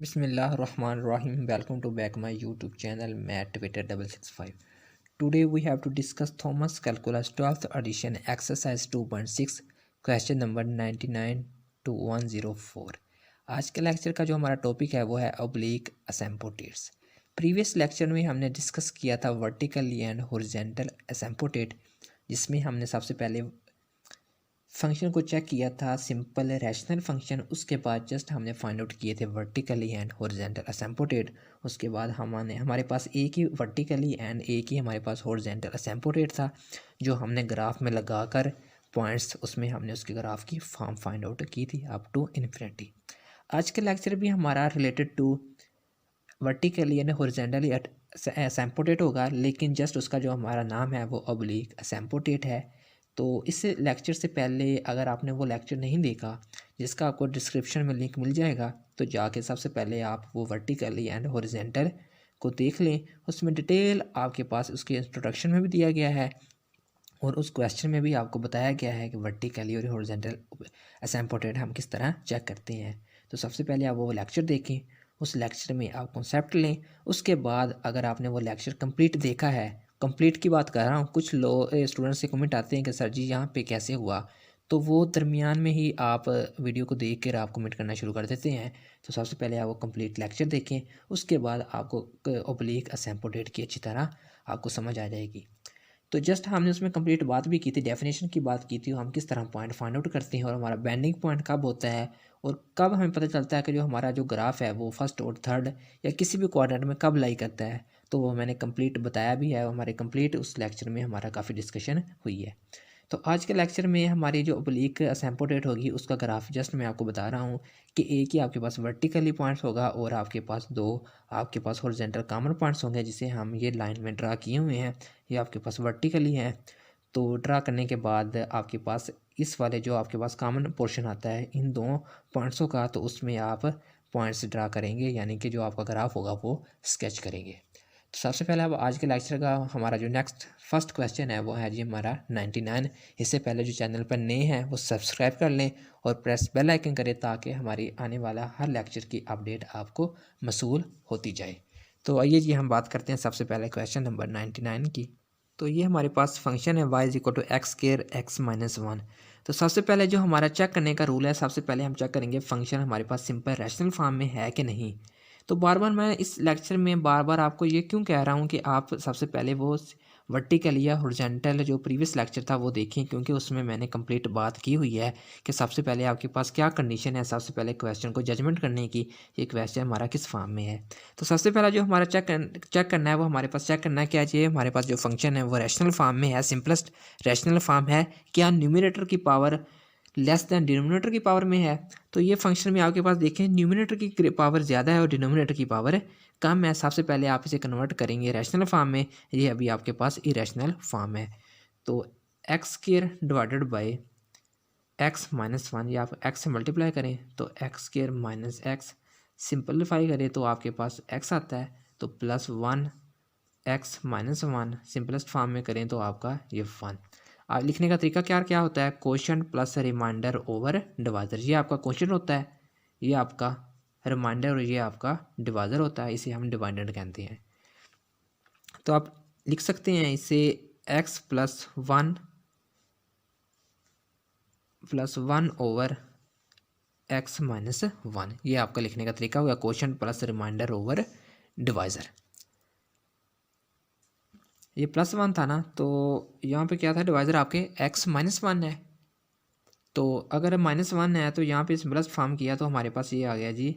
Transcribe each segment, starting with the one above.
Bismillahirrahmanirrahim. Welcome to back my YouTube channel Matt Twitter 665. Today we have to discuss Thomas Calculus 12th edition exercise 2.6 question number 99 to 104. आज के lecture का जो हमारा topic है वो है ऑब्लिक असेम्पोटेट्स। प्रीवियस लेक्चर में हमने डिस्कस किया था वर्टिकली एंड हॉरिजॉन्टल असेम्पोटेट, जिसमें हमने सबसे पहले फंक्शन को चेक किया था सिंपल रैशनल फंक्शन। उसके बाद जस्ट हमने फाइंड आउट किए थे वर्टिकली एंड हॉरिजॉन्टल असेम्पोटेट। उसके बाद हमारे पास एक ही वर्टिकली एंड एक ही हमारे पास हॉरिजॉन्टल असेम्पोटेट था, जो हमने ग्राफ में लगाकर पॉइंट्स उसमें हमने उसके ग्राफ की फॉर्म फाइंड आउट की थी अप टू इन्फिनिटी। आज का लेक्चर भी हमारा related to vertically and horizontally asymptote होगा, लेकिन जस्ट उसका जो हमारा नाम है वो ऑब्लिक असेम्पोटेट है। तो इस लेक्चर से पहले अगर आपने वो लेक्चर नहीं देखा, जिसका आपको डिस्क्रिप्शन में लिंक मिल जाएगा, तो जाके सबसे पहले आप वो वर्टिकली एंड हॉरिजॉन्टल को देख लें। उसमें डिटेल आपके पास उसके इंट्रोडक्शन में भी दिया गया है और उस क्वेश्चन में भी आपको बताया गया है कि वर्टिकली और हॉरिजॉन्टल असेम्पोटेट हम किस तरह चेक करते हैं। तो सबसे पहले आप वो लेक्चर देखें, उस लेक्चर में आप कॉन्सेप्ट लें। उसके बाद अगर आपने वो लेक्चर कंप्लीट देखा है, कंप्लीट की बात कर रहा हूँ, कुछ स्टूडेंट्स से कमेंट आते हैं कि सर जी यहाँ पे कैसे हुआ, तो वो दरमियान में ही आप वीडियो को देख कर आप कमेंट करना शुरू कर देते हैं। तो सबसे पहले आप वो कंप्लीट लेक्चर देखें, उसके बाद आपको ऑब्लिक असेम्पोटेट की अच्छी तरह आपको समझ आ जाएगी। तो जस्ट हमने उसमें कंप्लीट बात भी की थी, डेफिनेशन की बात की थी, हम किस तरह पॉइंट फाइंड आउट करते हैं और हमारा बेंडिंग पॉइंट कब होता है और कब हमें पता चलता है कि जो हमारा जो ग्राफ है वो फर्स्ट और थर्ड या किसी भी क्वाड्रेंट में कब लाई करता है। तो वो मैंने कंप्लीट बताया भी है, हमारे कंप्लीट उस लेक्चर में हमारा काफ़ी डिस्कशन हुई है। तो आज के लेक्चर में हमारी जो ऑब्लिक असेम्पोटेट होगी उसका ग्राफ जस्ट मैं आपको बता रहा हूँ कि एक ही आपके पास वर्टिकली पॉइंट्स होगा और आपके पास दो आपके पास हॉरिजॉन्टल कॉमन पॉइंट्स होंगे, जिसे हम ये लाइन में ड्रा किए हुए हैं। ये आपके पास वर्टिकली हैं। तो ड्रा करने के बाद आपके पास इस वाले जो आपके पास कॉमन पोर्शन आता है इन दो पॉइंट्सों का, तो उसमें आप पॉइंट्स ड्रा करेंगे, यानी कि जो आपका ग्राफ होगा वो स्केच करेंगे। तो सबसे पहले अब आज के लेक्चर का हमारा जो नेक्स्ट फर्स्ट क्वेश्चन है वो है जी हमारा 99। इससे पहले जो चैनल पर नए हैं वो सब्सक्राइब कर लें और प्रेस बेल आइकन करें, ताकि हमारी आने वाला हर लेक्चर की अपडेट आपको मसूल होती जाए। तो आइए जी हम बात करते हैं सबसे पहले क्वेश्चन नंबर 99 की। तो ये हमारे पास फंक्शन है y equal to x square x minus 1। तो सबसे पहले जो हमारा चेक करने का रूल है, सबसे पहले हम चेक करेंगे फंक्शन हमारे पास सिंपल रैशनल फॉर्म में है कि नहीं। तो बार बार मैं इस लेक्चर में बार बार आपको ये क्यों कह रहा हूँ कि आप सबसे पहले वो वर्टिकल या हॉरिजॉन्टल जो प्रीवियस लेक्चर था वो देखें, क्योंकि उसमें मैंने कंप्लीट बात की हुई है कि सबसे पहले आपके पास क्या कंडीशन है सबसे पहले क्वेश्चन को जजमेंट करने की, ये क्वेश्चन हमारा किस फॉर्म में है। तो सबसे पहला जो हमारा चेक करना है वो हमारे पास चेक करना है क्या चाहिए, हमारे पास जो फंक्शन है वो रैशनल फॉर्म में है, सिंपलेस्ट रैशनल फॉर्म है, क्या न्यूमरेटर की पावर लेस दैन डिनोमिनेटर की पावर में है। तो ये फंक्शन में आपके पास देखें न्यूमरेटर की पावर ज़्यादा है और डिनोमिनेटर की पावर कम है। सबसे पहले आप इसे कन्वर्ट करेंगे रैशनल फॉर्म में, ये अभी आपके पास इरेशनल फॉर्म है। तो x square divided by x minus 1, या आप एक्स से मल्टीप्लाई करें तो x square minus x, simplify करें तो आपके पास एक्स आता है, तो plus 1 x minus 1, simplest form में करें तो आपका ये 1। लिखने का तरीका क्या क्या होता है, quotient plus remainder over divisor. ये आपका क्वोशंट होता है, ये आपका रिमाइंडर और ये आपका डिवाइजर होता है, इसे हम डिवाइडेंड कहते हैं। तो आप लिख सकते हैं इसे x plus one over x minus 1। ये आपका लिखने का तरीका हुआ quotient plus remainder over divisor. ये प्लस 1 था ना, तो यहाँ पे क्या था, डिवाइजर आपके x माइनस 1 है। तो अगर माइनस 1 है तो यहाँ पे सिंपलेस्ट फॉर्म किया तो हमारे पास ये आ गया जी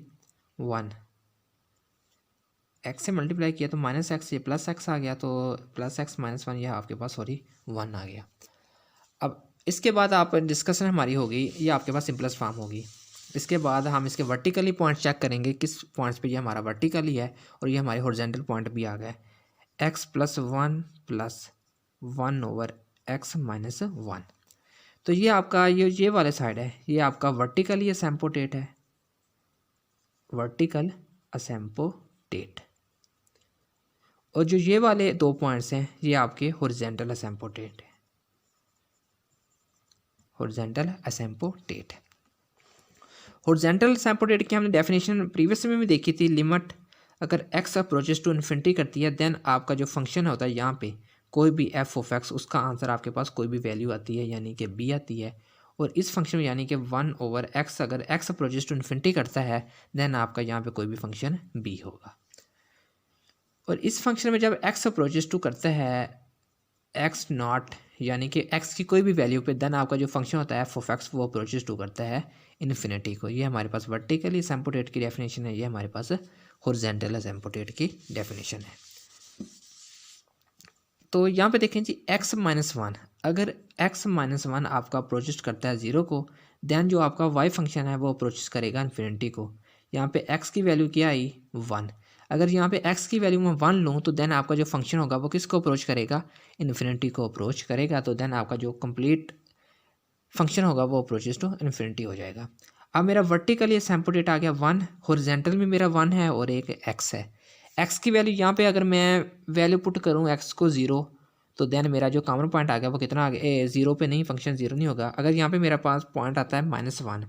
1, एक्स से मल्टीप्लाई किया तो माइनस एक्स, ये प्लस एक्स आ गया, तो प्लस एक्स माइनस 1 यह आपके पास 1 आ गया। अब इसके बाद आप डिस्कशन हमारी होगी, ये आपके पास सिंपलेस्ट फॉर्म होगी। इसके बाद हम इसके वर्टिकली पॉइंट चेक करेंगे, किस पॉइंट्स पे ये हमारा वर्टिकली है और ये हमारे हॉरिजॉन्टल पॉइंट भी आ गए। X plus 1 over x minus 1। तो ये आपका ये वाले साइड है, ये आपका वर्टिकली असेम्पोटेट है, वर्टिकल असेम्पोटेट। और जो ये वाले दो पॉइंट्स हैं ये आपके हॉरिजॉन्टल असेम्पोटेट है। हॉरिजॉन्टल एसिम्पोटेट। हॉरिजॉन्टल एसिम्पोटेट की हमने डेफिनेशन प्रीवियस में भी देखी थी। लिमिट अगर x अप्रोचेस टू इन्फिनिटी करती है देन आपका जो फंक्शन होता है यहाँ पे कोई भी एफ ऑफ एक्स, उसका आंसर आपके पास कोई भी वैल्यू आती है यानी कि b आती है। और इस फंक्शन में यानी कि 1/x अगर x अप्रोचेस टू इन्फिनिटी करता है देन आपका यहाँ पे कोई भी फंक्शन b होगा। और इस फंक्शन में जब x अप्रोचेस टू करता है x नॉट यानी कि x की कोई भी वैल्यू पे देन आपका जो फंक्शन होता है एफ ऑफ एक्स वो अप्रोचेस टू करता है इन्फिनिटी को। ये हमारे पास वर्टिकली एसिम्पोटेट की डेफिनेशन है, ये हमारे पास हॉरिजॉन्टल एसिम्पोटेट की डेफिनेशन है। तो यहाँ पे देखें जी x-1, अगर x-1 आपका अप्रोचेस करता है 0 को देन जो आपका y फंक्शन है वो अप्रोचेस करेगा इन्फिनिटी को। यहाँ पे x की वैल्यू क्या आई 1, अगर यहाँ पे x की वैल्यू मैं 1 लूँ तो देन आपका जो फंक्शन होगा वो किसको अप्रोच करेगा, इन्फिनिटी को अप्रोच करेगा। तो देन आपका जो कंप्लीट फंक्शन होगा वो अप्रोचेस टू इन्फिनिटी हो जाएगा। अब मेरा वर्टिकली एसिम्पोटेट आ गया 1, हॉरिजॉन्टल में मेरा 1 है और एक x है। x की वैल्यू यहाँ पे अगर मैं वैल्यू पुट करूँ x को 0 तो देन मेरा जो कॉमन पॉइंट आ गया वो कितना आ गया 0 पे नहीं, फंक्शन 0 नहीं होगा। अगर यहाँ पे मेरा पास पॉइंट आता है -1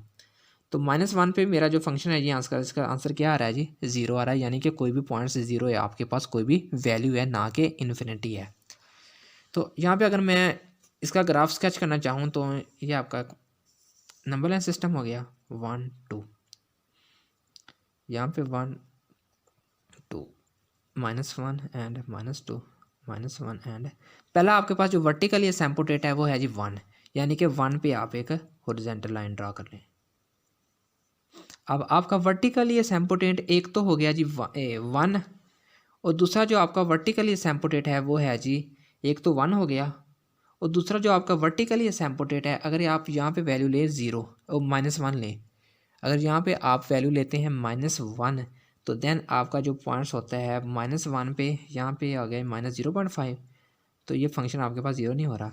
तो -1 पे मेरा जो फंक्शन है ये आंसर, इसका आंसर क्या आ रहा है जी 0 आ रहा है, यानी कि कोई भी पॉइंट से 0 है, आपके पास कोई भी वैल्यू है ना कि इन्फिनिटी है। तो यहाँ पे अगर मैं इसका ग्राफ स्केच करना चाहूँ तो ये आपका नंबर लाइन सिस्टम हो गया 1 2, यहाँ पे 1 2 -1 एंड -2 -1 एंड पहला आपके पास जो वर्टिकली एसिम्पोटेट है वो है जी 1, यानी कि 1 पे आप एक हॉरिजॉन्टल लाइन ड्रा कर लें। अब आपका वर्टिकली एसिम्पोटेट एक तो हो गया जी 1 और दूसरा जो आपका वर्टिकली एसिम्पोटेट है वो है जी एक तो 1 हो गया और दूसरा जो आपका वर्टिकली एसिम्पोटेट है अगर आप यहाँ पे वैल्यू लें 0 और -1 लें, अगर यहाँ पे आप वैल्यू लेते हैं -1 तो देन आपका जो पॉइंट्स होता है -1 पे यहाँ पे आ गए -0.5, तो ये फंक्शन आपके पास 0 नहीं हो रहा।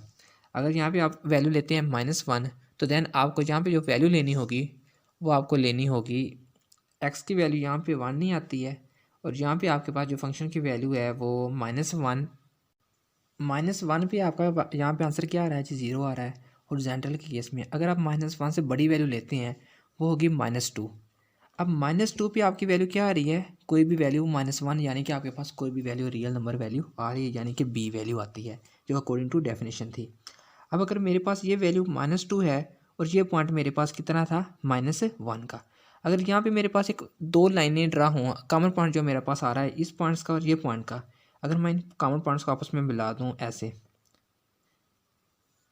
अगर यहाँ पे आप वैल्यू लेते हैं -1 तो देन आपको यहाँ पे जो वैल्यू लेनी होगी वो आपको लेनी होगी x की वैल्यू यहाँ पे 1 नहीं आती है और यहाँ पे आपके पास जो फंक्शन की वैल्यू है वो -1 पे आपका यहाँ पे आंसर क्या आ रहा है जी 0 आ रहा है। हॉरिजॉन्टल के केस में अगर आप -1 से बड़ी वैल्यू लेते हैं वो होगी -2। अब -2 पे आपकी वैल्यू क्या आ रही है, कोई भी वैल्यू -1 यानी कि आपके पास कोई भी वैल्यू रियल नंबर वैल्यू आ रही है, यानी कि b वैल्यू आती है जो अकॉर्डिंग टू डेफिनेशन थी। अब अगर मेरे पास ये वैल्यू -2 है और ये पॉइंट मेरे पास कितना था -1 का, अगर यहाँ पे मेरे पास एक 2 लाइनें ड्रा हों, कॉमन पॉइंट जो मेरे पास आ रहा है इस पॉइंट्स का और ये पॉइंट का, अगर मैं इन कॉमन पॉइंट्स को आपस में मिला दूँ ऐसे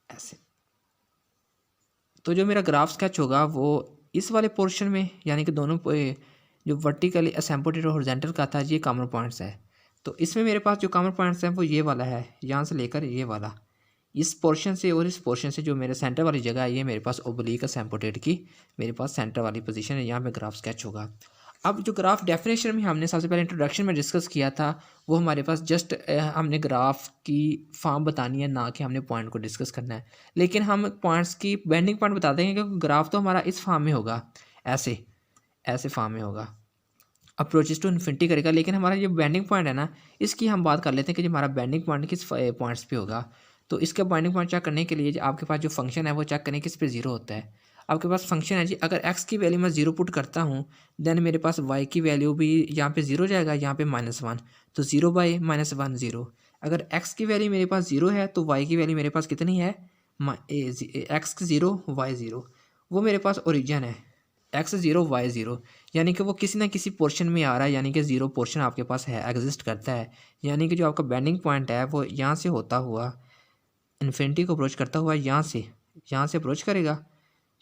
ऐसे, तो जो मेरा ग्राफ स्केच होगा वो इस वाले पोर्शन में यानी कि दोनों जो वर्टिकली एसिम्पोटेट और हॉरिजॉन्टल का था ये कॉमन पॉइंट्स है। तो इसमें मेरे पास जो कॉमन पॉइंट्स हैं वो ये वाला है, यहाँ से लेकर ये वाला, इस पोर्शन से और इस पोर्शन से जो मेरे सेंटर वाली जगह है ये मेरे पास ओब्लिक एसिम्पोटेट की मेरे पास सेंटर वाली पोजीशन है, यहाँ पे ग्राफ स्केच होगा। अब जो ग्राफ डेफिनेशन में हमने सबसे पहले इंट्रोडक्शन में डिस्कस किया था वो हमारे पास जस्ट हमने ग्राफ की फॉर्म बतानी है, ना कि हमने पॉइंट को डिस्कस करना है। लेकिन हम पॉइंट्स की बेंडिंग पॉइंट बता देंगे क्योंकि ग्राफ तो हमारा इस फॉर्म में होगा, ऐसे ऐसे फॉर्म में होगा, अप्रोचेस टू इन्फिनिटी करेगा। लेकिन हमारा जो बेंडिंग पॉइंट है ना इसकी हम बात कर लेते हैं कि जो हमारा बेंडिंग पॉइंट किस पॉइंट्स पे होगा। तो इसका बेंडिंग पॉइंट चेक करने के लिए आपके पास जो फंक्शन है वो चेक करें किस पे 0 होता है। आपके पास फंक्शन है जी, अगर x की वैल्यू मैं 0 पुट करता हूँ देन मेरे पास y की वैल्यू भी यहाँ पे 0 जाएगा, यहाँ पे -1, तो 0/-1 0। अगर x की वैल्यू मेरे पास 0 है तो y की वैल्यू मेरे पास कितनी है x 0 y 0, वो मेरे पास ओरिजिन है x 0 y 0, यानी कि वो किसी ना किसी पोर्शन में आ रहा है, यानी कि 0 पोर्शन आपके पास है, एग्जिस्ट करता है। यानी कि जो आपका बेंडिंग पॉइंट है वो यहाँ से होता हुआ इन्फिनिटी को अप्रोच करता हुआ यहाँ से अप्रोच करेगा,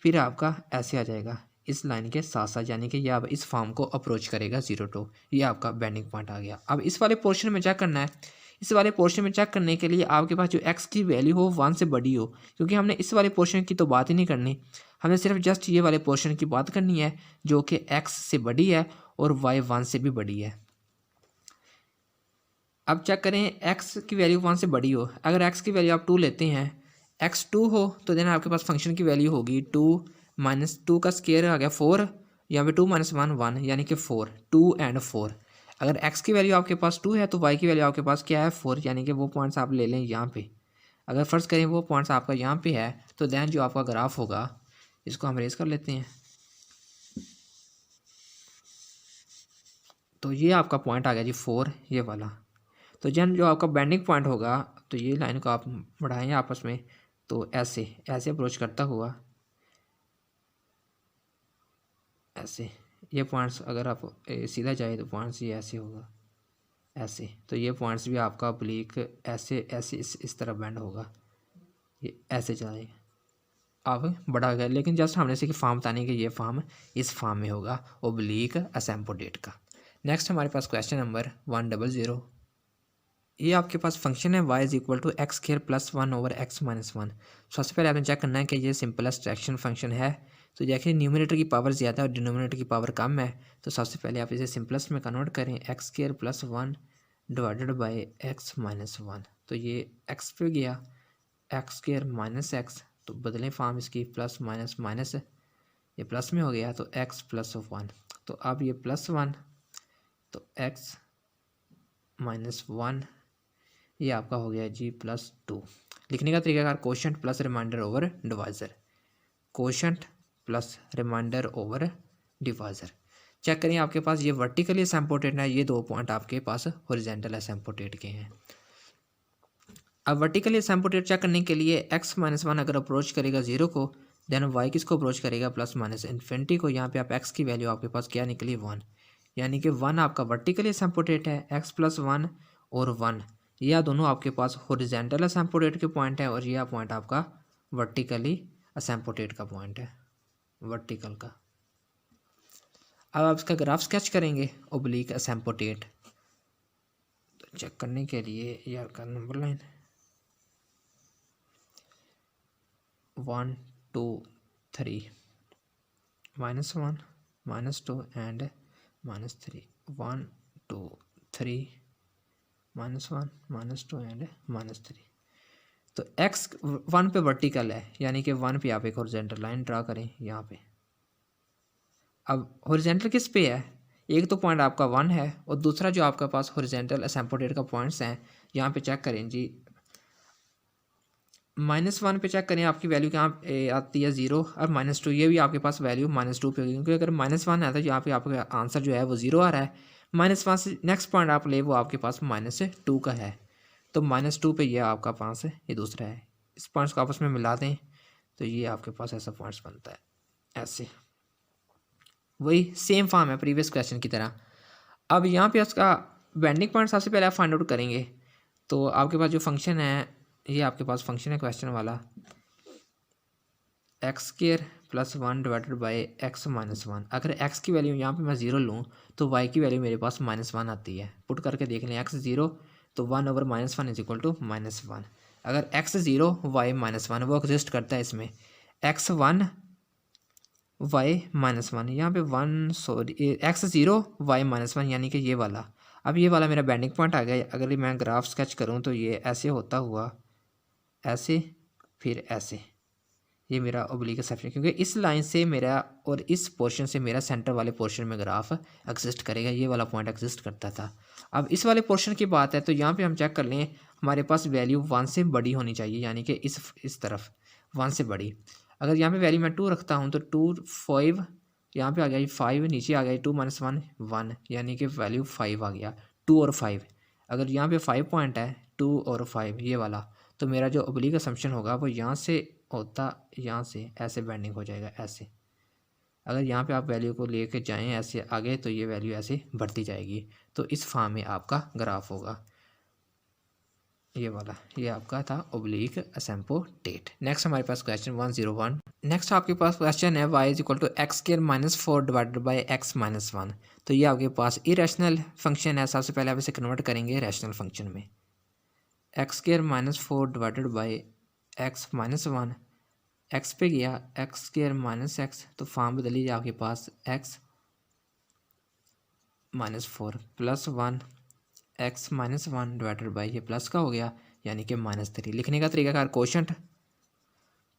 फिर आपका ऐसे आ जाएगा इस लाइन के साथ साथ, यानी कि ये आप इस फॉर्म को अप्रोच करेगा 0 2, ये आपका बेंडिंग पॉइंट आ गया। अब इस वाले पोर्शन में चेक करना है, इस वाले पोर्शन में चेक करने के लिए आपके पास जो x की वैल्यू हो 1 से बड़ी हो, क्योंकि हमने इस वाले पोर्शन की तो बात ही नहीं करनी, हमने सिर्फ जस्ट ये वाले पोर्शन की बात करनी है जो कि x से बड़ी है और y 1 से भी बड़ी है। अब चेक करें x की वैल्यू 1 से बड़ी हो, अगर x की वैल्यू आप 2 लेते हैं, x 2 हो तो देन आपके पास फंक्शन की वैल्यू होगी 2 -2 का स्क्वायर आ गया 4, यहाँ पे 2 - 1 1, यानी कि 4 2 एंड 4। अगर x की वैल्यू आपके पास 2 है तो y की वैल्यू आपके पास क्या है 4, यानी कि वो पॉइंट्स आप ले लें यहाँ पे। अगर फ़र्ज़ करें वो पॉइंट्स आपका यहाँ पे है तो दैन जो आपका ग्राफ होगा, इसको हम रेज कर लेते हैं, तो ये आपका पॉइंट आ गया जी 4 ये वाला। तो जन जो आपका बेंडिंग पॉइंट होगा तो ये लाइन को आप बढ़ाएं आपस में, तो ऐसे ऐसे अप्रोच करता हुआ ऐसे, ये पॉइंट्स अगर आप सीधा जाए तो पॉइंट्स ये ऐसे होगा ऐसे, तो ये पॉइंट्स भी आपका ओब्लीक ऐसे ऐसे इस तरह बेंड होगा, ये ऐसे जाएगा। अब बड़ा गया, लेकिन जस्ट हमने से कि फॉर्म बताने कि ये फॉर्म इस फॉर्म में होगा ओब्लीक असेम्पोडेट का। नेक्स्ट हमारे पास क्वेश्चन नंबर 100। ये आपके पास फंक्शन है y is equal to x square plus 1 over x minus 1। सबसे पहले आपने चेक करना है कि ये सिंपलेस्ट फ्रैक्शन फंक्शन है। तो देखिए न्यूमरेटर की पावर ज़्यादा और डिनोमिनेटर की पावर कम है, तो सबसे पहले आप इसे सिंपलेस्ट में कन्वर्ट करें, x square plus 1 divided by x minus 1। तो ये x पे गया, एक्स स्क्वायर माइनस एक्स, तो बदलें फॉर्म इसकी, प्लस माइनस माइनस, ये प्लस में हो गया तो x प्लस 1। तो अब ये प्लस 1 तो x माइनस 1 ये आपका हो गया जी प्लस 2। लिखने का तरीकाकार quotient plus remainder over divisor, quotient plus remainder over divisor. Check करिए आपके पास ये वर्टिकली असेम्पोटेड है, ये 2 पॉइंट आपके पास हॉरिजॉन्टल असेम्पोटेड के हैं। अब वर्टिकली असेम्पोटेड चेक करने के लिए x माइनस 1 अगर अप्रोच करेगा 0 को, देन y किसको अप्रोच करेगा प्लस माइनस इन्फिनिटी को। यहाँ पे आप x की वैल्यू आपके पास क्या निकली 1, यानी कि 1 आपका वर्टिकली असेम्पोटेड है, x प्लस 1 और 1 यह दोनों आपके पास हॉरिजॉन्टल असेम्पोटेड के पॉइंट है, और यह पॉइंट आपका वर्टिकली असेम्पोटेड का पॉइंट है, वर्टिकल का। अब आप इसका ग्राफ स्केच करेंगे ओब्लीक असेम्पोटेड। तो चेक करने के लिए यार का नंबर लाइन 1 2 3 -1 -2 एंड -3, 1 2 3 -1 -2 एंड -3। तो x 1 पे वर्टिकल है, यानी कि 1 पे आप एक हॉरिजॉन्टल लाइन ड्रा करें यहाँ पे। अब हॉरिजॉन्टल किस पे है, एक तो पॉइंट आपका 1 है और दूसरा जो आपके पास हॉरिजॉन्टल असेम्पोटेड का पॉइंट्स हैं, यहाँ पे चेक करें जी -1 पे चेक करें आपकी वैल्यू क्या आती है 0, और -2 ये भी आपके पास वैल्यू -2 पे होगी, क्योंकि अगर -1 है तो यहाँ पे आपका आंसर जो है वो 0 आ रहा है। -1 से नेक्स्ट पॉइंट आप ले वो आपके पास -2 का है, तो -2 पे ये आपका पास है, ये दूसरा है। इस पॉइंट्स को आपस में मिला दें तो ये आपके पास ऐसा पॉइंट्स बनता है, ऐसे। वही सेम फॉर्म है प्रीवियस क्वेश्चन की तरह। अब यहाँ पे उसका बेंडिंग पॉइंट सबसे पहले आप फाइंड आउट करेंगे। तो आपके पास जो फंक्शन है, ये आपके पास फंक्शन है क्वेश्चन वाला, x square plus 1 divided by x minus 1। अगर x की वैल्यू यहाँ पे मैं 0 लूँ तो y की वैल्यू मेरे पास -1 आती है। पुट करके देख लें, x 0 तो 1 ओवर -1 इज इक्वल टू -1। अगर x 0 y -1 वो एग्जिस्ट करता है इसमें, x 1 y -1, यहाँ पे 1 सॉरी x 0 y -1 यानी कि ये वाला। अब ये वाला मेरा बेंडिंग पॉइंट आ गया। अगर मैं ग्राफ स्केच करूँ तो ये ऐसे होता हुआ ऐसे, फिर ऐसे, ये मेरा ओब्लीक सेक्शन, क्योंकि इस लाइन से मेरा और इस पोर्शन से मेरा सेंटर वाले पोर्शन में ग्राफ एग्जिस्ट करेगा। ये वाला पॉइंट एग्जिस्ट करता था। अब इस वाले पोर्शन की बात है तो यहाँ पे हम चेक कर लें, हमारे पास वैल्यू 1 से बड़ी होनी चाहिए, यानी कि इस तरफ 1 से बड़ी। अगर यहाँ पे वैल्यू मैं 2 रखता हूँ तो 2 5 यहाँ पे आ गया 5, नीचे आ गया 2 - 1 1, यानी कि वैल्यू 5 आ गया, 2 और 5। अगर यहाँ पे 5 पॉइंट है, 2 और 5 ये वाला, तो मेरा जो ओब्लीक असम्पशन होगा वो यहाँ से होता, यहाँ से ऐसे बेंडिंग हो जाएगा ऐसे। अगर यहाँ पे आप वैल्यू को लेके जाएं ऐसे आगे तो ये वैल्यू ऐसे बढ़ती जाएगी, तो इस फॉर्म में आपका ग्राफ होगा ये वाला। ये आपका था ओब्लीक असेम्पोटेड। नेक्स्ट हमारे पास क्वेश्चन 101। नेक्स्ट आपके पास क्वेश्चन है y is equal to x square -4 divided by x -1। तो ये आपके पास इरेशनल फंक्शन है। सबसे पहले आप इसे कन्वर्ट करेंगे रैशनल फंक्शन में। X square -4 divided by x -1, x पे गया एक्स स्क्वायर माइनस एक्स, तो फॉर्म बदल लीजिए आपके पास x -4 plus 1 x -1 divided by, ये प्लस का हो गया यानी कि -3। लिखने का तरीकाकार कोशेंट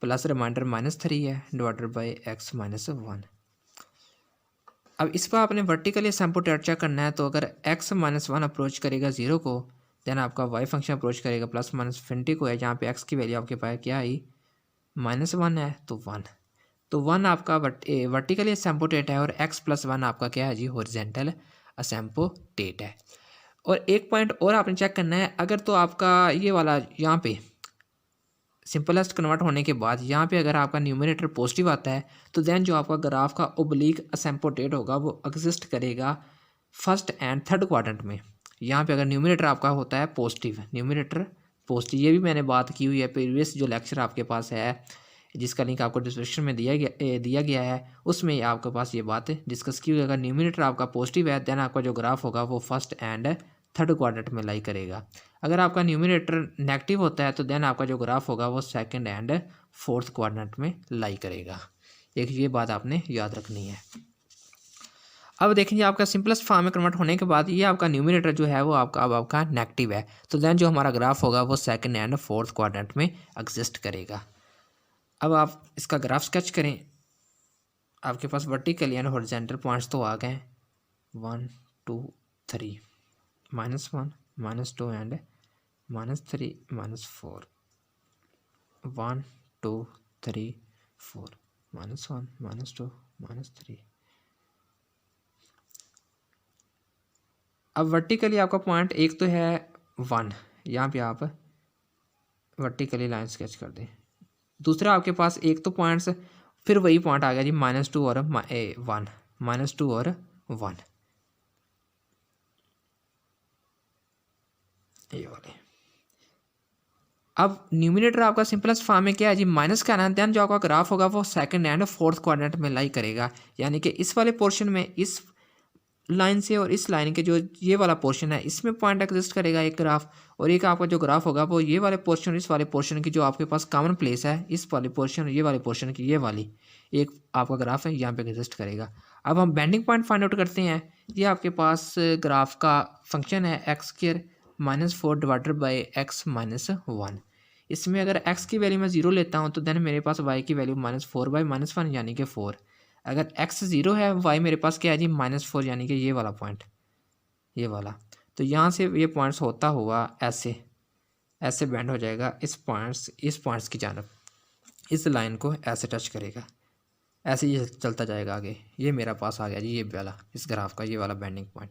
प्लस रिमाइंडर -3 है डिवाइडेड बाई x -1। अब इस पर आपने वर्टिकली असेम्पोटेड चेक करना है। तो अगर x -1 अप्रोच करेगा 0 को, देन आपका वाई फंक्शन अप्रोच करेगा प्लस माइनस इन्फिनिटी को है, जहाँ पे एक्स की वैल्यू आपके पास क्या आई -1 है, तो 1। तो 1 आपका वर्टिकली असेम्पोटेट है और x प्लस 1 आपका क्या है जी हॉरिजेंटल असेम्पोटेट है। और एक पॉइंट और आपने चेक करना है, अगर तो आपका ये वाला यहाँ पे सिंपलेस्ट कन्वर्ट होने के बाद यहाँ पे अगर आपका न्यूमरेटर पॉजिटिव आता है तो देन जो आपका ग्राफ का ओब्लिक असेम्पोटेट होगा वो एग्जिस्ट करेगा फर्स्ट एंड थर्ड क्वाड्रेंट में। यहाँ पे अगर न्यूमरेटर आपका होता है पॉजिटिव, न्यूमरेटर पॉजिटिव, ये भी मैंने बात की हुई है प्रीवियस जो लेक्चर आपके पास है जिसका लिंक आपको डिस्क्रिप्शन में दिया गया है, उसमें आपके पास ये बात डिस्कस की हुई है। अगर न्यूमरेटर आपका पॉजिटिव है देन आपका जो ग्राफ होगा वो फर्स्ट एंड थर्ड क्वाड्रेंट में लाई करेगा। अगर आपका न्यूमरेटर नेगेटिव होता है तो देन आपका जो ग्राफ होगा वो सेकंड एंड फोर्थ क्वाड्रेंट में लाई करेगा। एक ये बात आपने याद रखनी है। अब देखेंगे आपका सिंपलेस्ट फॉर्म में कन्वर्ट होने के बाद ये आपका न्यूमरेटर जो है वो आपका नेगेटिव है, तो देन जो हमारा ग्राफ होगा वो सेकंड एंड फोर्थ क्वाड्रेंट में एग्जिस्ट करेगा। अब आप इसका ग्राफ स्केच करें। आपके पास वर्टिकल यानी हॉरिजॉन्टल पॉइंट्स तो आ गए 1 2 3 -1 -2 एंड -3 -4 1 2 3 4 -1 -2 -3। अब वर्टिकली आपका पॉइंट एक तो है 1, यहाँ पे आप वर्टिकली लाइन स्केच कर दें। दूसरा आपके पास एक तो पॉइंट्स फिर वही पॉइंट आ गया जी -2 और 1, -2 और 1 ये वाले। अब न्यूमिनेटर आपका सिंपलेस्ट फॉर्म में क्या है जी माइनस का ना, देन जो आपका ग्राफ होगा वो सेकंड एंड फोर्थ क्वाड्रेंट में लाई करेगा, यानी कि इस वाले पोर्शन में इस लाइन से और इस लाइन के जो ये वाला पोर्शन है इसमें पॉइंट एग्जिस्ट करेगा एक ग्राफ, और एक आपका जो ग्राफ होगा वो ये वाले पोर्शन इस वाले पोर्शन की जो आपके पास कॉमन प्लेस है इस वाले पोर्शन ये वाले पोर्शन की ये वाली एक आपका ग्राफ है यहाँ पे एग्जिस्ट करेगा। अब हम बेंडिंग पॉइंट फाइंड आउट करते हैं। ये आपके पास ग्राफ का फंक्शन है x² -4 डिवाइडेड बाई x -1। इसमें अगर x की वैल्यू मैं 0 लेता हूँ तो देन मेरे पास y की वैल्यू -4 बाई -1 यानी कि 4। अगर x 0 है y मेरे पास क्या है जी -4 यानी कि ये वाला पॉइंट ये वाला। तो यहाँ से ये पॉइंट्स होता हुआ ऐसे ऐसे बैंड हो जाएगा इस पॉइंट्स की जानब, इस लाइन को ऐसे टच करेगा, ऐसे ये चलता जाएगा आगे। ये मेरा पास आ गया जी ये वाला इस ग्राफ का ये वाला बेंडिंग पॉइंट।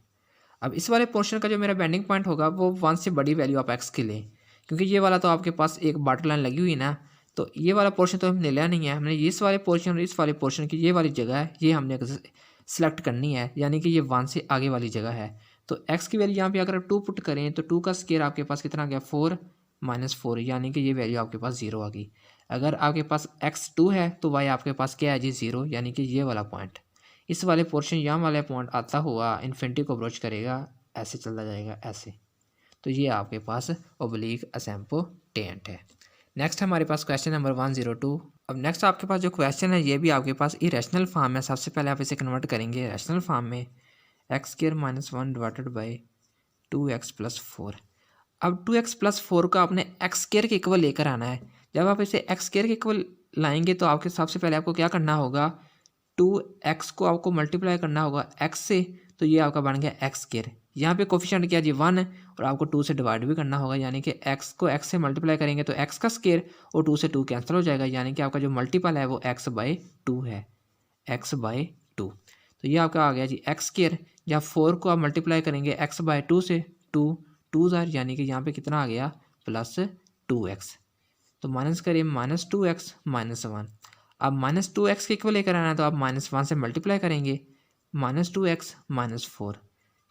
अब इस वाले पोर्शन का जो मेरा बेंडिंग पॉइंट होगा वो 1 से बड़ी वैल्यू आप x की लें, क्योंकि ये वाला तो आपके पास एक बाटर लाइन लगी हुई ना, तो ये वाला पोर्शन तो हमने लिया नहीं है, हमने इस वाले पोर्शन और इस वाले पोर्शन की ये वाली जगह है ये हमने सेलेक्ट करनी है, यानी कि ये 1 से आगे वाली जगह है। तो x की वैल्यू यहाँ पे अगर 2 पुट करें तो 2 का स्केयर आपके पास कितना आ गया 4 -4, यानी कि ये वैल्यू आपके पास 0 आ गई। अगर आपके पास x 2 है तो y आपके पास क्या है जी 0, यानी कि ये वाला पॉइंट इस वाले पोर्शन यहाँ वाले पॉइंट आता हुआ इन्फिनिटी को अप्रोच करेगा, ऐसे चलता जाएगा ऐसे। तो ये आपके पास ओब्लिक असेम्पोटेंट है। नेक्स्ट हमारे पास क्वेश्चन नंबर 102। अब नेक्स्ट आपके पास जो क्वेश्चन है ये भी आपके पास इरेशनल फॉर्म है। सबसे पहले आप इसे कन्वर्ट करेंगे रैशनल फॉर्म में x² -1 डिवाइडेड बाई 2x + 4। अब 2x + 4 का आपने x² के इक्वल लेकर आना है। जब आप इसे x² के इक्वल लाएंगे तो आपके सबसे पहले आपको क्या करना होगा 2x को आपको मल्टीप्लाई करना होगा x से, तो ये आपका बन गया x²। यहाँ पे कोफिशिएंट क्या जी 1 और आपको 2 से डिवाइड भी करना होगा, यानी कि x को x से मल्टीप्लाई करेंगे तो x का स्केयर और 2 से 2 कैंसिल हो जाएगा, यानी कि आपका जो मल्टीपल है वो x/2 है, x/2। तो ये आपका आ गया जी x²। जब 4 को आप मल्टीप्लाई करेंगे x/2 से 2 ज़ार, यानी कि यहाँ पे कितना आ गया +2x। तो माइनस करिए -2x -1। अब -2x के इक्वल लेकर आना है तो आप -1 से मल्टीप्लाई करेंगे -2x -4,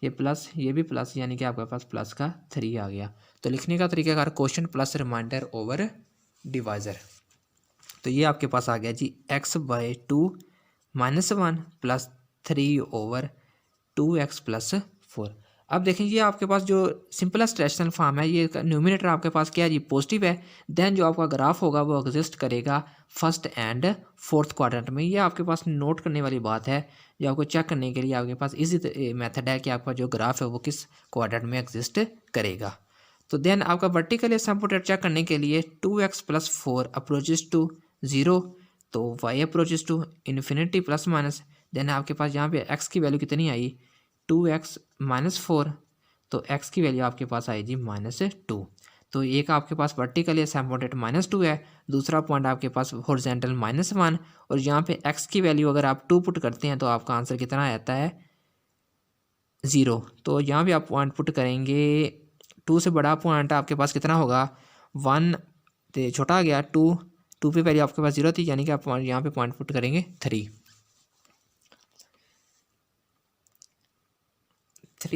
ये प्लस ये भी प्लस, यानी कि आपके पास प्लस का 3 आ गया। तो लिखने का तरीकाकार question plus remainder over divisor. तो ये आपके पास आ गया जी x/2 -1 + 3 ओवर 2x + 4। अब देखें ये आपके पास जो सिंपलेस्ट रैशनल फॉर्म है, ये न्यूमिनेटर आपके पास क्या है जी पॉजिटिव है, देन जो आपका ग्राफ होगा वो एग्जिस्ट करेगा फर्स्ट एंड फोर्थ क्वाड्रेंट में। ये आपके पास नोट करने वाली बात है, जो आपको चेक करने के लिए आपके पास इजी मेथड है कि आपका जो ग्राफ है वो किस क्वाड्रेंट में एग्जिस्ट करेगा। तो देन आपका वर्टिकल असेम्पोटेट चेक करने के लिए 2x + 4 अप्रोचेस टू 0, तो y approaches to infinity ±, then आपके पास यहाँ पे x की वैल्यू कितनी आई 2x - 4, तो x की वैल्यू आपके पास आएगी -2। तो एक आपके पास वर्टिकल या सेम पॉइंट -2 है, दूसरा पॉइंट आपके पास हॉरिजॉन्टल -1, और यहाँ पे x की वैल्यू अगर आप 2 पुट करते हैं तो आपका आंसर कितना आता है 0। तो यहाँ भी आप पॉइंट पुट करेंगे, 2 से बड़ा पॉइंट आपके पास कितना होगा 1, तो छोटा आ गया 2 पे वैल्यू आपके पास 0 थी, यानी कि आप यहाँ पे पॉइंट पुट करेंगे 3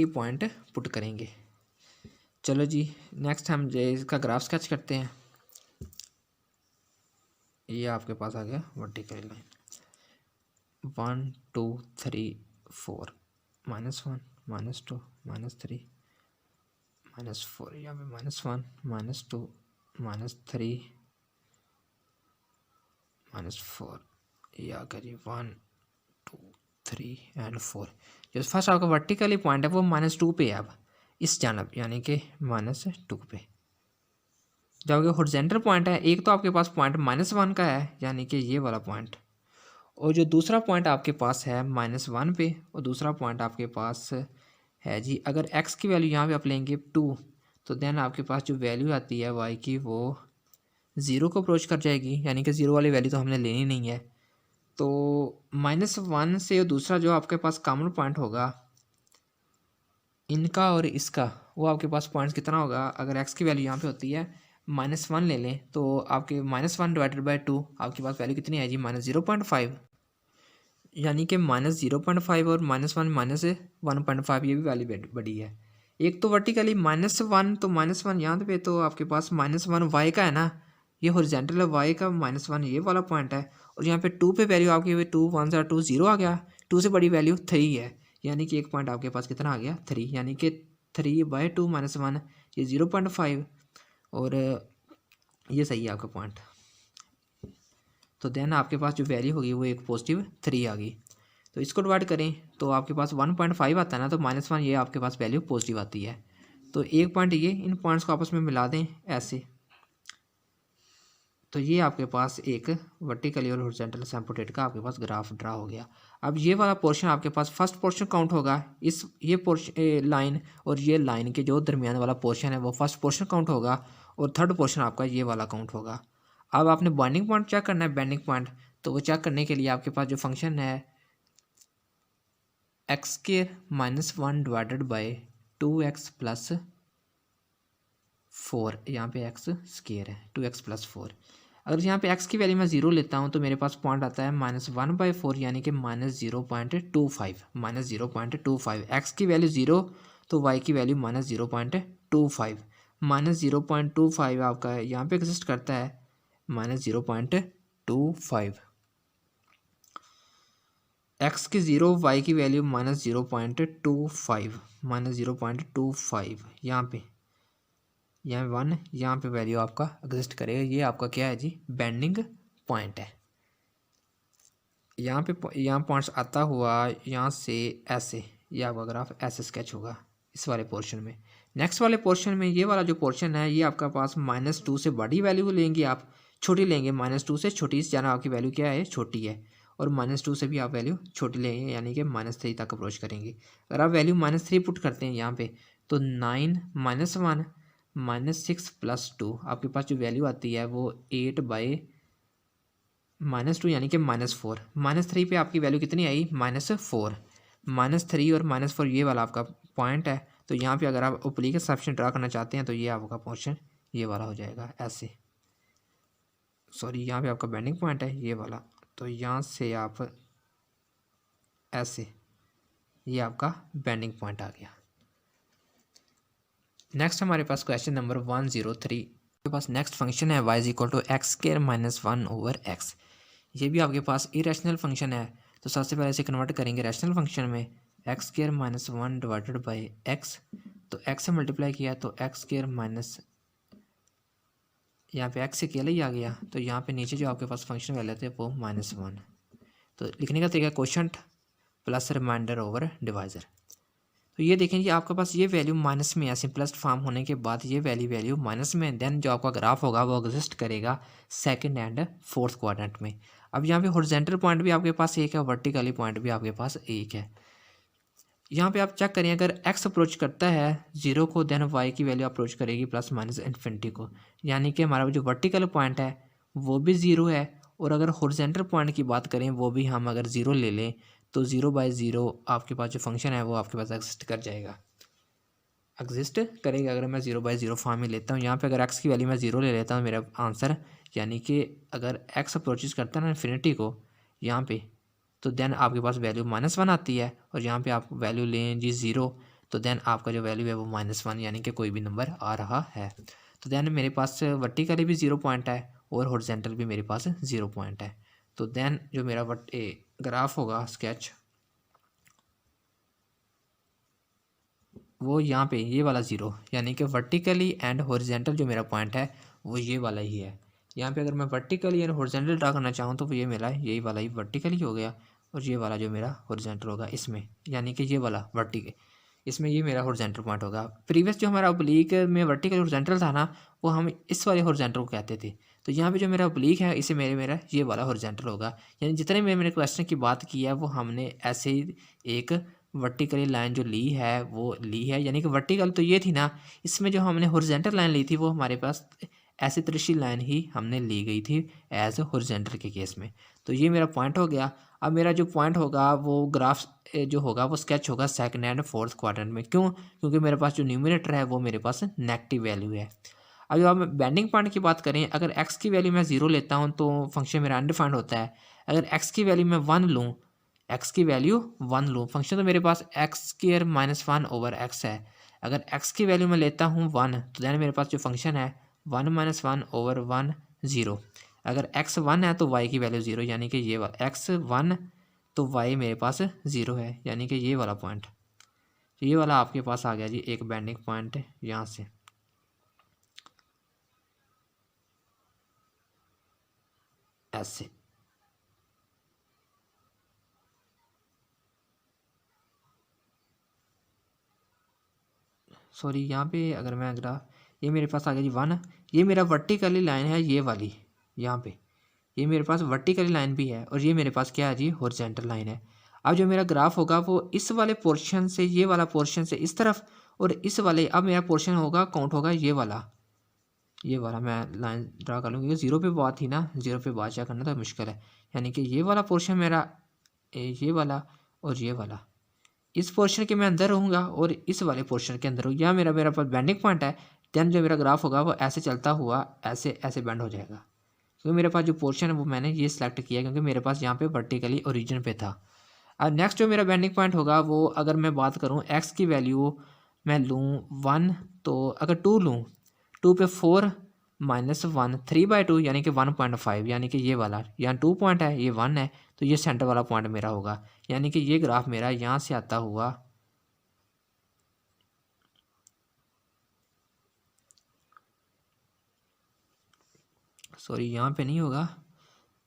पॉइंट पुट करेंगे। चलो जी, नेक्स्ट हम इसका ग्राफ स्केच करते हैं। ये आपके पास आ गया वर्टिकल लाइन 1 2 3 4 -1 -2 -3 -4, यहाँ पे -1 -2 -3 -4, ये आ गया जी 1 2 3 एंड 4। जो फर्स्ट आपका वर्टिकली पॉइंट है वो -2 पे है अब इस जानब, यानी कि -2 पे। जब आपके हॉरिजॉन्टल पॉइंट है, एक तो आपके पास पॉइंट -1 का है, यानी कि ये वाला पॉइंट, और जो दूसरा पॉइंट आपके पास है -1 पे, और दूसरा पॉइंट आपके पास है जी, अगर x की वैल्यू यहाँ पे आप लेंगे 2, तो देन आपके पास जो वैल्यू आती है y की वो 0 को अप्रोच कर जाएगी, यानी कि 0 वाली वैल्यू तो हमने लेनी नहीं है। तो -1 से दूसरा जो आपके पास कॉमन पॉइंट होगा इनका और इसका, वो आपके पास पॉइंट्स कितना होगा, अगर x की वैल्यू यहाँ पे होती है -1 ले लें तो आपके -1 डिवाइडेड बाई 2 आपके पास वैल्यू कितनी आएगी -0.5, यानी कि -0.5 और -1 -1.5, ये भी वैल्यू बड़ी है। एक तो वर्टिकली -1, तो -1 यहाँ पे तो आपके पास -1 y का है ना, ये हॉरिजॉन्टल है, y का -1 ये वाला पॉइंट है, और यहाँ पे 2 पे वैल्यू आपकी 2 1 2 0 आ गया, 2 से बड़ी वैल्यू 3 है, यानी कि एक पॉइंट आपके पास कितना आ गया 3, यानी कि 3/2 -1 ये 0.5, और ये सही है आपका पॉइंट। तो देन आपके पास जो वैल्यू होगी वो एक पॉजिटिव 3 आ गई। तो इसको डिवाइड करें तो आपके पास 1.5 आता है ना, तो -1 ये आपके पास वैल्यू पॉजिटिव आती है। तो एक पॉइंट ये, इन पॉइंट्स को आपस में मिला दें ऐसे, तो ये आपके पास एक वर्टिकली और हॉरिजॉन्टल सेम्पोटेट का आपके पास ग्राफ ड्रा हो गया। अब ये वाला पोर्शन आपके पास फर्स्ट पोर्शन काउंट होगा, इस ये पोर्शन लाइन और ये लाइन के जो दरमियान वाला पोर्शन है वो फर्स्ट पोर्शन काउंट होगा, और थर्ड पोर्शन आपका ये वाला काउंट होगा। अब आपने बॉन्डिंग पॉइंट चेक करना है, बेंडिंग पॉइंट, तो वो चेक करने के लिए आपके पास जो फंक्शन है x² -1 डिवाइडेड बाई 2x + 4, यहाँ पे x² है 2x + 4। अगर यहाँ पे x की वैल्यू मैं 0 लेता हूँ तो मेरे पास पॉइंट आता है -1/4, यानी कि -0.25 -0.25। x की वैल्यू 0 तो y की वैल्यू -0.25, -0.25 आपका यहाँ पे एग्जिस्ट करता है -0.25। x की 0 y की वैल्यू -0.25 -0.25, यहाँ पे 1, यहाँ पे वैल्यू आपका एग्जिस्ट करेगा। ये आपका क्या है जी, बेंडिंग पॉइंट है। यहाँ पॉइंट्स आता हुआ यहाँ से ऐसे, ये आपका ग्राफ ऐसे स्केच होगा इस वाले पोर्शन में। नेक्स्ट वाले पोर्शन में ये वाला जो पोर्शन है ये आपका पास -2 से बड़ी वैल्यू लेंगे, आप छोटी लेंगे, -2 से छोटी, इस जाना आपकी वैल्यू क्या है छोटी है, और -2 से भी आप वैल्यू छोटी लेंगे, यानी कि -3 तक अप्रोच करेंगे। अगर आप वैल्यू -3 पुट करते हैं यहाँ पे तो 9 -1 -6 + 2 आपके पास जो वैल्यू आती है वो 8/-2, यानी कि -4। -3 पे आपकी वैल्यू कितनी आई -4, -3 और -4 ये वाला आपका पॉइंट है। तो यहाँ पे अगर आप ओब्लिक सेक्शन ड्रा करना चाहते हैं तो ये आपका पोर्शन ये वाला हो जाएगा ऐसे, सॉरी यहाँ पे आपका बेंडिंग पॉइंट है ये वाला, तो यहाँ से आप ऐसे, ये आपका बेंडिंग पॉइंट आ गया। नेक्स्ट हमारे पास क्वेश्चन नंबर 103 के पास नेक्स्ट फंक्शन है y = x² - 1/x। ये भी आपके पास इरेशनल फंक्शन है, तो सबसे पहले इसे कन्वर्ट करेंगे रैशनल फंक्शन में, x² - 1 डिवाइडेड बाई x, तो x से मल्टीप्लाई किया तो x² माइनस, यहाँ पे x से अकेला ही आ गया, तो यहाँ पे नीचे जो आपके पास फंक्शन वैल्यू थे वो -1। तो लिखने का तरीका quotient plus remainder over divisor. तो ये देखें जी आपके पास ये वैल्यू माइनस में है, सिंपलेस्ट फॉर्म होने के बाद ये वैल्यू माइनस में, देन जो आपका ग्राफ होगा वो एग्जिस्ट करेगा सेकंड एंड फोर्थ क्वाड्रेंट में। अब यहाँ पे हॉरिजॉन्टल पॉइंट भी आपके पास एक है, वर्टिकली पॉइंट भी आपके पास एक है। यहाँ पे आप चेक करें, अगर x अप्रोच करता है 0 को, देन y की वैल्यू अप्रोच करेगी प्लस माइनस इन्फिनिटी को, यानी कि हमारा जो वर्टिकल पॉइंट है वो भी 0 है। और अगर हॉरिजॉन्टल पॉइंट की बात करें वो भी हम अगर 0 ले लें तो 0/0 आपके पास जो फंक्शन है वो आपके पास एग्जिस्ट कर जाएगा, एग्जिस्ट करेगा। अगर मैं 0/0 फॉर्म में लेता हूँ, यहाँ पे अगर x की वैल्यू मैं 0 ले लेता हूँ, मेरा आंसर, यानी कि अगर x अप्रोचेज करता है ना इन्फिनिटी को यहाँ पे, तो देन आपके पास वैल्यू -1 आती है। और यहाँ पे आप वैल्यू लें जी 0, तो देन आपका जो वैल्यू है वो -1, यानी कि कोई भी नंबर आ रहा है। तो देन मेरे पास वर्टिकली भी 0 पॉइंट है और हॉरिजॉन्टल भी मेरे पास 0 पॉइंट है। तो देन जो मेरा ग्राफ होगा स्केच, वो यहाँ पे ये वाला 0, यानी कि वर्टिकली एंड हॉरिजॉन्टल जो मेरा पॉइंट है वो ये वाला ही है। यहाँ पे अगर मैं वर्टिकली एंड हॉरिजॉन्टल ड्रा करना चाहूँ तो ये मेरा यही वाला ही वर्टिकली हो गया, और ये वाला जो मेरा हॉरिजॉन्टल होगा इसमें, यानी कि ये वाला वर्टिकल, इसमें ये मेरा हॉरिजॉन्टल पॉइंट होगा। प्रीवियस जो हमारा ओब्लीक में वर्टिकल हॉरिजॉन्टल था ना, वो हम इस वाले हॉरिजॉन्टल को कहते थे। तो यहाँ पे जो मेरा ओब्लीक है इसे मेरा ये वाला हॉरिजॉन्टल होगा। यानी जितने में मैंने क्वेश्चन की बात की है वो हमने ऐसे ही एक वर्टिकली लाइन जो ली है वो ली है, यानी कि वर्टिकल तो ये थी ना, इसमें जो हमने हॉरिजॉन्टल लाइन ली थी वो हमारे पास ऐसे तिरछी लाइन ही हमने ली गई थी एज हॉरिजॉन्टल के केस में। तो ये मेरा पॉइंट हो गया। अब मेरा जो पॉइंट होगा वो ग्राफ जो होगा वो स्केच होगा सेकंड एंड फोर्थ क्वाड्रेंट में। क्यों? क्योंकि मेरे पास जो न्यूमरेटर है वो मेरे पास नेगेटिव वैल्यू है। अब जब हम बेंडिंग पॉइंट की बात करें, अगर एक्स की वैल्यू मैं 0 लेता हूँ तो फंक्शन मेरा अनडिफाइंड होता है। अगर एक्स की वैल्यू मैं 1 लूँ, एक्स की वैल्यू 1 लूँ, फंक्शन तो मेरे पास x² - 1 ओवर x है। अगर x की वैल्यू मैं लेता हूँ 1, तो देन मेरे पास जो फंक्शन है 1 - 1 ओवर 1 0। अगर x 1 है तो y की वैल्यू 0, यानी कि ये वाला x 1 तो y मेरे पास 0 है, यानी कि ये वाला पॉइंट। तो ये वाला आपके पास आ गया जी एक बेंडिंग पॉइंट यहाँ से। ऐसे सॉरी, यहाँ पे अगर मैं ये मेरे पास आ गया जी 1, ये मेरा वर्टिकली लाइन है ये वाली, यहाँ पे ये मेरे पास वर्टिकली लाइन भी है और ये मेरे पास क्या है जी हॉरिजॉन्टल लाइन है। अब जो मेरा ग्राफ होगा वो इस वाले पोर्शन से, ये वाला पोर्शन से इस तरफ, और इस वाले, अब मेरा पोर्शन होगा काउंट होगा ये वाला, ये वाला मैं लाइन ड्रा कर लूँ क्योंकि 0 पे बात थी ना, 0 पे बात क्या करना तो मुश्किल है। यानी कि ये वाला पोर्शन मेरा, ये वाला और ये वाला, इस पोर्शन के मैं अंदर रहूँगा और इस वाले पोर्शन के अंदर हूँ, यहाँ मेरा पास बेंडिंग पॉइंट है। देन जो मेरा ग्राफ होगा वो ऐसे चलता हुआ ऐसे ऐसे बेंड हो जाएगा, क्योंकि मेरे पास जो पोर्शन है वो मैंने ये सिलेक्ट किया क्योंकि मेरे पास यहाँ पे वर्टिकली ओरिजिन पे था। अब नेक्स्ट जो मेरा बेंडिंग पॉइंट होगा वो, अगर मैं बात करूँ एक्स की वैल्यू मैं लूँ 1, तो अगर 2 लूँ, 2 पे 4 -1 3/2, यानी कि 1.5, यानी कि ये वाला, यहाँ 2 पॉइंट है ये 1 है, तो ये सेंटर वाला पॉइंट मेरा होगा। यानी कि ये ग्राफ मेरा यहाँ से आता हुआ सॉरी यहाँ पे नहीं होगा,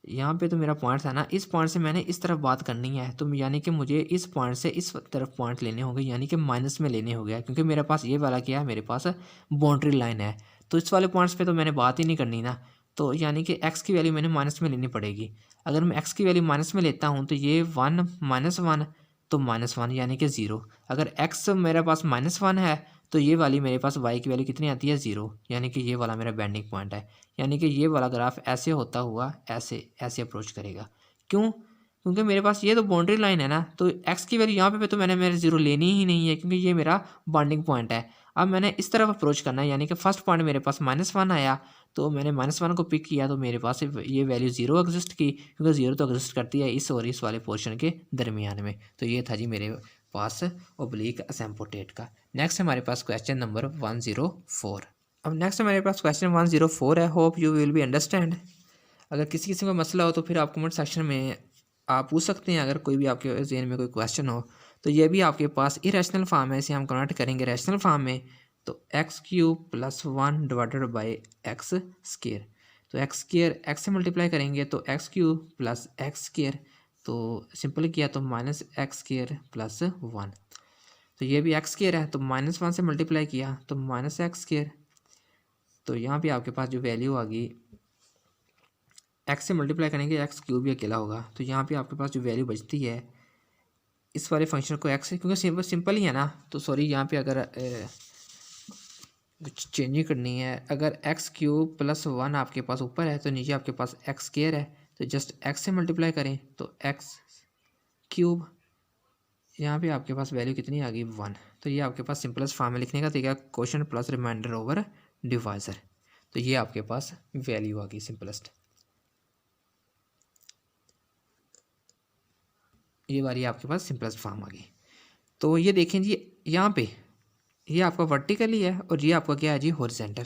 यहाँ पे तो मेरा पॉइंट था ना, इस पॉइंट से मैंने इस तरफ बात करनी है, तो यानी कि मुझे इस पॉइंट से इस तरफ पॉइंट लेने होंगे, यानी कि माइनस में लेने होंगे, क्योंकि मेरे पास ये वाला क्या है, मेरे पास बाउंड्री लाइन है। तो इस वाले पॉइंट्स पे तो मैंने बात ही नहीं करनी ना, तो यानी कि एक्स की वैल्यू मैंने माइनस में लेनी पड़ेगी। अगर मैं एक्स की वैल्यू माइनस में लेता हूँ तो ये 1 -1 तो -1 यानी कि 0। अगर एक्स मेरे पास -1 है तो ये वाली मेरे पास वाई की वैल्यू कितनी आती है 0, यानी कि ये वाला मेरा बेंडिंग पॉइंट है। यानी कि ये वाला ग्राफ ऐसे होता हुआ ऐसे ऐसे अप्रोच करेगा। क्यों? क्योंकि मेरे पास ये तो बाउंड्री लाइन है ना, तो एक्स की वैल्यू यहाँ पे तो मैंने मेरे 0 लेनी ही नहीं है क्योंकि ये मेरा बॉन्डिंग पॉइंट है। अब मैंने इस तरफ अप्रोच करना है, यानी कि फर्स्ट पॉइंट मेरे पास -1 आया, तो मैंने -1 को पिक किया, तो मेरे पास ये वैल्यू 0 एग्जिस्ट की, क्योंकि 0 तो एग्जिस्ट करती है इस और इस वाले पोर्शन के दरमियान में। तो ये था जी मेरे पास ओब्लिक असिम्प्टोट का। नेक्स्ट हमारे पास क्वेश्चन नंबर 104। अब नेक्स्ट हमारे पास क्वेश्चन 104 है, hope you will be understand. अगर किसी किसी का मसला हो तो फिर आप कमेंट सेक्शन में आप पूछ सकते हैं, अगर कोई भी आपके जहन में कोई क्वेश्चन हो। तो ये भी आपके पास इरेशनल फॉर्म है, इसे हम कन्वर्ट करेंगे रैशनल फॉर्म में। तो x³ + 1 डिवाइडेड बाई x², तो x² x से मल्टीप्लाई करेंगे तो x³ + x², तो सिंपल किया तो -x² + 1, तो ये भी x² है तो -1 से मल्टीप्लाई किया तो -x², तो यहाँ पे आपके पास जो वैल्यू आ गई, x से मल्टीप्लाई करेंगे x³ भी अकेला होगा, तो यहाँ पे आपके पास जो वैल्यू बचती है इस वाले फंक्शन को एक्स, क्योंकि सिंपल ही है ना, तो सॉरी यहाँ पे अगर कुछ चेंजिंग करनी है, अगर एक्स क्यूब प्लस वन आपके पास ऊपर है तो नीचे आपके पास एक्स स्क्वायर है, तो जस्ट एक्स से मल्टीप्लाई करें तो एक्स क्यूब, यहाँ पे आपके पास वैल्यू कितनी आ गई 1। तो ये आपके पास सिंपलेस्ट फॉर्म में लिखने का तरीका quotient plus remainder over divisor, तो ये आपके पास वैल्यू आ गई सिंपलेस्ट। ये वाली आपके पास सिंपलेस्ट फॉर्म आ गई। तो ये देखें जी, यहाँ पे ये आपका वर्टिकली है और ये आपका क्या है जी हॉरिजॉन्टल।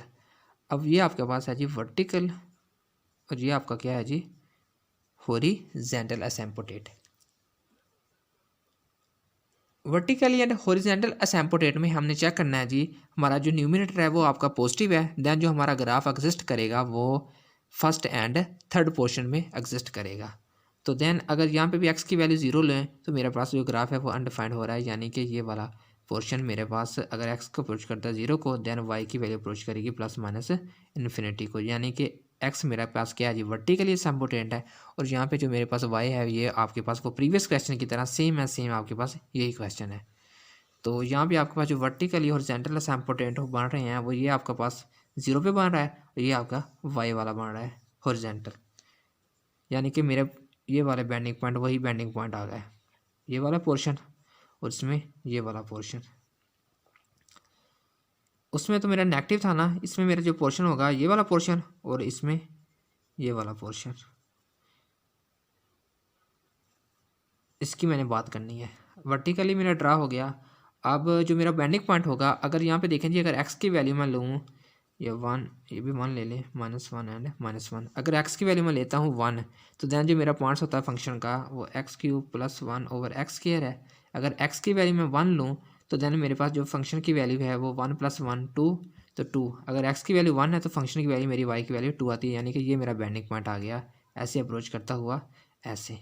अब ये आपके पास है जी वर्टिकल और ये आपका क्या है जी हॉरिजॉन्टल असिम्प्टोट। वर्टिकली एंड हॉरिजॉन्टल असिम्प्टोट में हमने चेक करना है जी हमारा जो न्यूमिनेटर है वो आपका पॉजिटिव है, देन जो हमारा ग्राफ एग्जिस्ट करेगा वो फर्स्ट एंड थर्ड पोर्शन में एग्जिस्ट करेगा। तो देन अगर यहाँ पे भी एक्स की वैल्यू 0 लें तो मेरे पास जो ग्राफ है वो अनडिफाइंड हो रहा है, यानी कि ये वाला पोर्शन मेरे पास अगर एक्स को अप्रोच करता है 0 को, देन वाई की वैल्यू अप्रोच करेगी प्लस माइनस इन्फिनिटी को, यानी कि एक्स मेरे पास क्या है जी वर्टिकली असिम्प्टोट है, और यहाँ पे जो मेरे पास वाई है ये आपके पास वो प्रीवियस क्वेश्चन की तरह सेम है, सेम आपके पास यही क्वेश्चन है। तो यहाँ पे आपके पास जो वर्टिकली हॉरिजॉन्टल असिम्प्टोट बन रहे हैं वो ये आपके पास 0 पे बन रहा है और ये आपका वाई वाला बन रहा है हॉरिजॉन्टल, यानी कि मेरे ये वाला बेंडिंग पॉइंट वही बेंडिंग पॉइंट आ गया है, ये वाला पोर्शन और इसमें ये वाला पोर्शन। उसमें तो मेरा नेगेटिव था ना, इसमें मेरा जो पोर्शन होगा ये वाला पोर्शन और इसमें ये वाला पोर्शन, इसकी मैंने बात करनी है। वर्टिकली मेरा ड्रा हो गया। अब जो मेरा बेंडिंग पॉइंट होगा, अगर यहाँ पे देखें जी, अगर एक्स की वैल्यू मैं लूँ ये 1, ये भी 1 ले लें, -1 एंड -1, अगर एक्स की वैल्यू मैं लेता हूँ 1, तो दैन जो मेरा पॉइंट्स होता है फंक्शन का वो x cube plus 1 over x square है। अगर एक्स की वैल्यू मैं 1 लूँ तो दैन मेरे पास जो फंक्शन की वैल्यू है वो 1 + 1 2, तो 2। अगर एक्स की वैल्यू 1 है तो फंक्शन की वैल्यू मेरी वाई की वैल्यू 2 आती है, यानी कि ये मेरा बेंडिंग पॉइंट आ गया ऐसे अप्रोच करता हुआ ऐसे,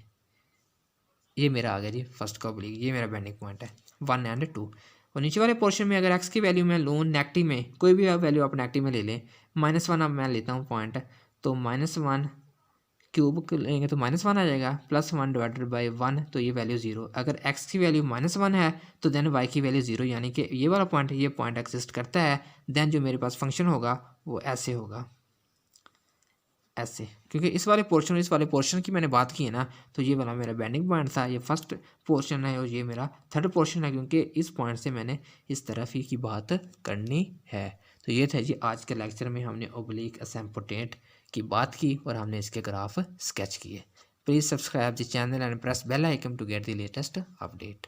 ये मेरा आ गया जी फर्स्ट का ऑब्लिक, ये मेरा बेंडिंग पॉइंट है 1 एंड 2। और नीचे वाले पोर्शन में अगर एक्स की वैल्यू मैं लूँ नेगेटिव में, कोई भी वैल्यू आप नेगेटिव में ले लें, -1 अब मैं लेता हूँ पॉइंट, तो -1 क्यूब लेंगे तो -1 आ जाएगा, +1 डिवाइडेड बाई 1, तो ये वैल्यू 0। अगर एक्स की वैल्यू -1 है तो देन वाई की वैल्यू 0, यानी कि ये वाला पॉइंट ये पॉइंट एग्जिस्ट करता है। देन जो मेरे पास फंक्शन होगा वो ऐसे होगा ऐसे, क्योंकि इस वाले पोर्शन और इस वाले पोर्शन की मैंने बात की है ना, तो ये वाला मेरा बेंडिंग पॉइंट था, ये फर्स्ट पोर्शन है और ये मेरा थर्ड पोर्शन है, क्योंकि इस पॉइंट से मैंने इस तरफ ही की बात करनी है। तो ये था जी आज के लेक्चर में हमने ओब्लिक असिम्प्टोट की बात की और हमने इसके ग्राफ स्केच किए। Please subscribe the channel and press bell icon to get the latest update.